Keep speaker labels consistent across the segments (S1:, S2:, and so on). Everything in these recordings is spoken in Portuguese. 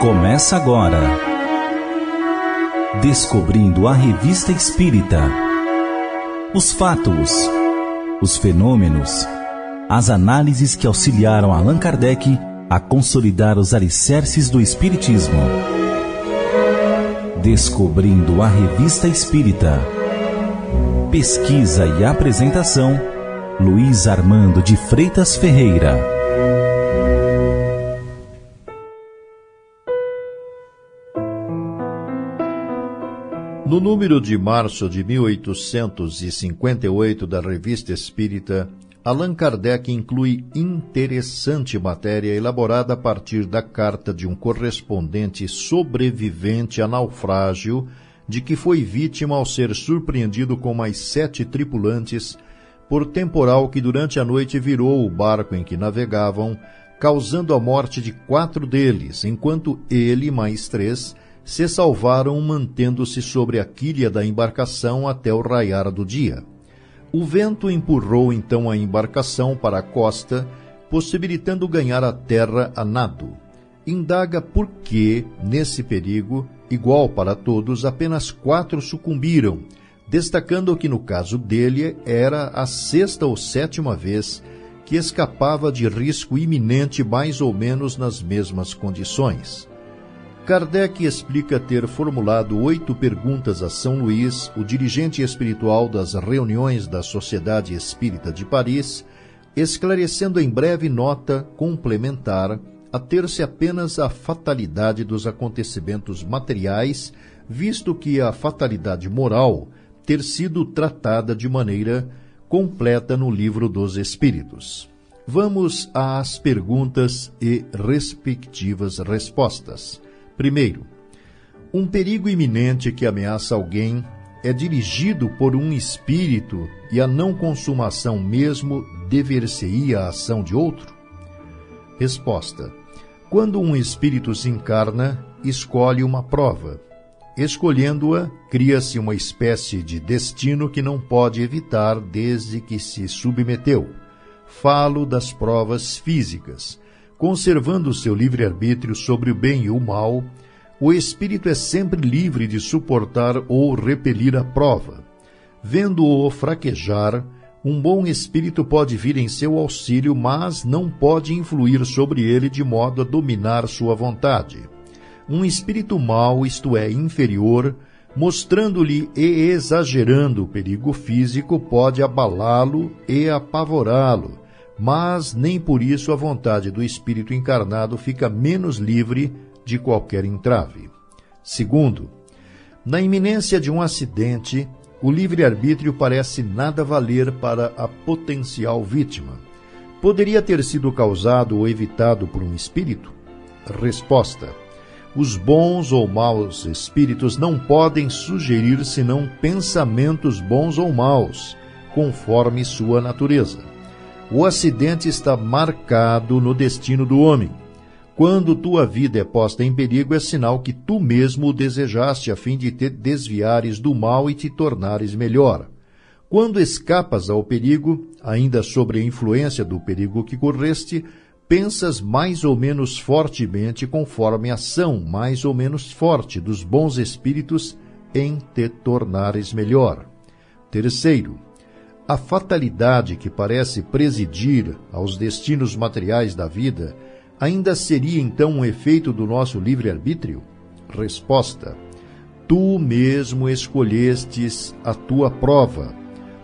S1: Começa agora Descobrindo a Revista Espírita. Os fatos, os fenômenos, as análises que auxiliaram Allan Kardec a consolidar os alicerces do Espiritismo. Descobrindo a Revista Espírita. Pesquisa e apresentação, Luiz Armando de Freitas Ferreira.
S2: No número de março de 1858 da Revista Espírita, Allan Kardec inclui interessante matéria elaborada a partir da carta de um correspondente sobrevivente a naufrágio, de que foi vítima ao ser surpreendido com mais 7 tripulantes por temporal que durante a noite virou o barco em que navegavam, causando a morte de 4 deles, enquanto ele e mais 3 se salvaram mantendo-se sobre a quilha da embarcação até o raiar do dia. O vento empurrou então a embarcação para a costa, possibilitando ganhar a terra a nado. Indaga por que, nesse perigo, igual para todos, apenas 4 sucumbiram, destacando que no caso dele era a 6ª ou 7ª vez que escapava de risco iminente mais ou menos nas mesmas condições. Kardec explica ter formulado 8 perguntas a São Luís, o dirigente espiritual das reuniões da Sociedade Espírita de Paris, esclarecendo em breve nota complementar a ter-se apenas a fatalidade dos acontecimentos materiais, visto que a fatalidade moral ter sido tratada de maneira completa no Livro dos Espíritos. Vamos às perguntas e respectivas respostas. Primeiro, um perigo iminente que ameaça alguém é dirigido por um espírito e a não consumação mesmo dever-se-ia à ação de outro? Resposta. Quando um espírito se encarna, escolhe uma prova. Escolhendo-a, cria-se uma espécie de destino que não pode evitar desde que se submeteu. Falo das provas físicas. Conservando seu livre-arbítrio sobre o bem e o mal, o espírito é sempre livre de suportar ou repelir a prova. Vendo-o fraquejar, um bom espírito pode vir em seu auxílio, mas não pode influir sobre ele de modo a dominar sua vontade. Um espírito mau, isto é, inferior, mostrando-lhe e exagerando o perigo físico, pode abalá-lo e apavorá-lo, mas nem por isso a vontade do espírito encarnado fica menos livre de qualquer entrave. Segundo, na iminência de um acidente, o livre-arbítrio parece nada valer para a potencial vítima. Poderia ter sido causado ou evitado por um espírito? Resposta. Os bons ou maus espíritos não podem sugerir senão pensamentos bons ou maus, conforme sua natureza. O acidente está marcado no destino do homem. Quando tua vida é posta em perigo, é sinal que tu mesmo o desejaste a fim de te desviares do mal e te tornares melhor. Quando escapas ao perigo, ainda sob a influência do perigo que correste, pensas mais ou menos fortemente conforme a ação mais ou menos forte dos bons espíritos em te tornares melhor. Terceiro, a fatalidade que parece presidir aos destinos materiais da vida ainda seria então um efeito do nosso livre-arbítrio? Resposta. Tu mesmo escolhestes a tua prova.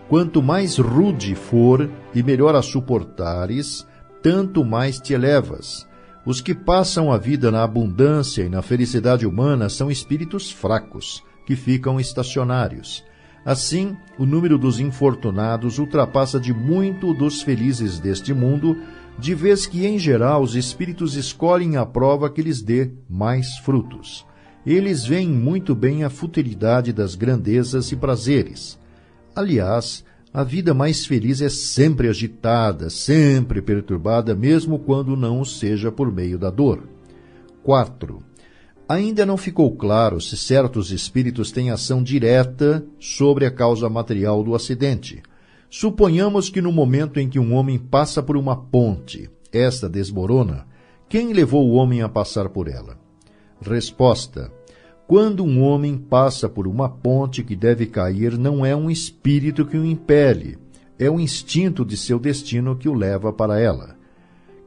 S2: Quanto mais rude for e melhor a suportares, tanto mais te elevas. Os que passam a vida na abundância e na felicidade humana são espíritos fracos, que ficam estacionários. Assim, o número dos infortunados ultrapassa de muito dos felizes deste mundo, de vez que, em geral, os espíritos escolhem a prova que lhes dê mais frutos. Eles veem muito bem a futilidade das grandezas e prazeres. Aliás, a vida mais feliz é sempre agitada, sempre perturbada, mesmo quando não seja por meio da dor. 4. Ainda não ficou claro se certos espíritos têm ação direta sobre a causa material do acidente. Suponhamos que no momento em que um homem passa por uma ponte, esta desmorona, quem levou o homem a passar por ela? Resposta: quando um homem passa por uma ponte que deve cair, não é um espírito que o impele, é o instinto de seu destino que o leva para ela.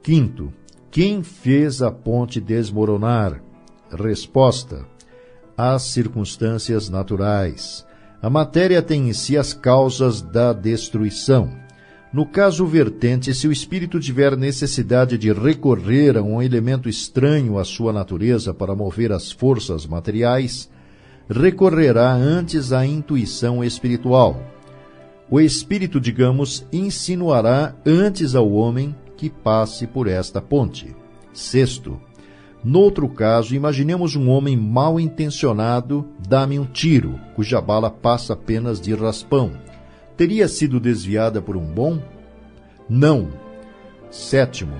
S2: Quinto: quem fez a ponte desmoronar? Resposta: as circunstâncias naturais. A matéria tem em si as causas da destruição. No caso vertente, se o espírito tiver necessidade de recorrer a um elemento estranho à sua natureza para mover as forças materiais, recorrerá antes à intuição espiritual. O espírito, digamos, insinuará antes ao homem que passe por esta ponte. Sexto: noutro caso, imaginemos um homem mal intencionado dá-me um tiro, cuja bala passa apenas de raspão. Teria sido desviada por um bom? Não. Sétimo: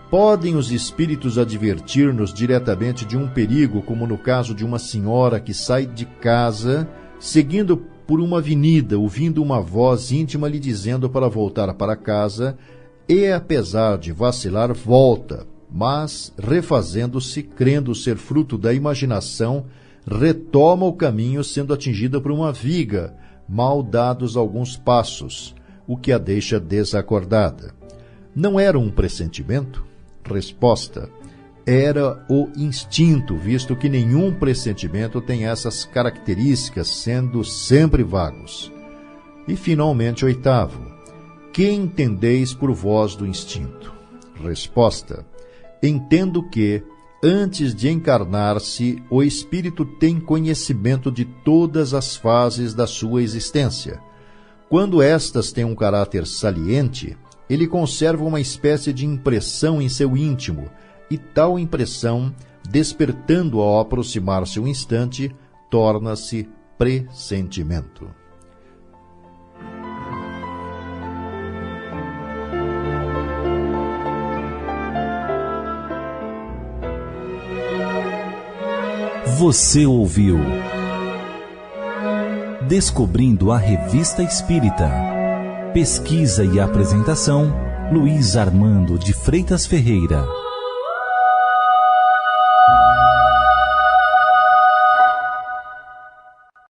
S2: podem os espíritos advertir-nos diretamente de um perigo, como no caso de uma senhora que sai de casa, seguindo por uma avenida, ouvindo uma voz íntima lhe dizendo para voltar para casa, e, apesar de vacilar, volta, mas, refazendo-se, crendo ser fruto da imaginação, retoma o caminho, sendo atingida por uma viga, mal dados alguns passos, o que a deixa desacordada. Não era um pressentimento? Resposta: era o instinto, visto que nenhum pressentimento tem essas características, sendo sempre vagos. E, finalmente, oitavo: que entendeis por vós do instinto? Resposta: entendo que, antes de encarnar-se, o espírito tem conhecimento de todas as fases da sua existência. Quando estas têm um caráter saliente, ele conserva uma espécie de impressão em seu íntimo, e tal impressão, despertando ao aproximar-se um instante, torna-se pressentimento.
S1: Você ouviu Descobrindo a Revista Espírita. Pesquisa e apresentação, Luiz Armando de Freitas Ferreira.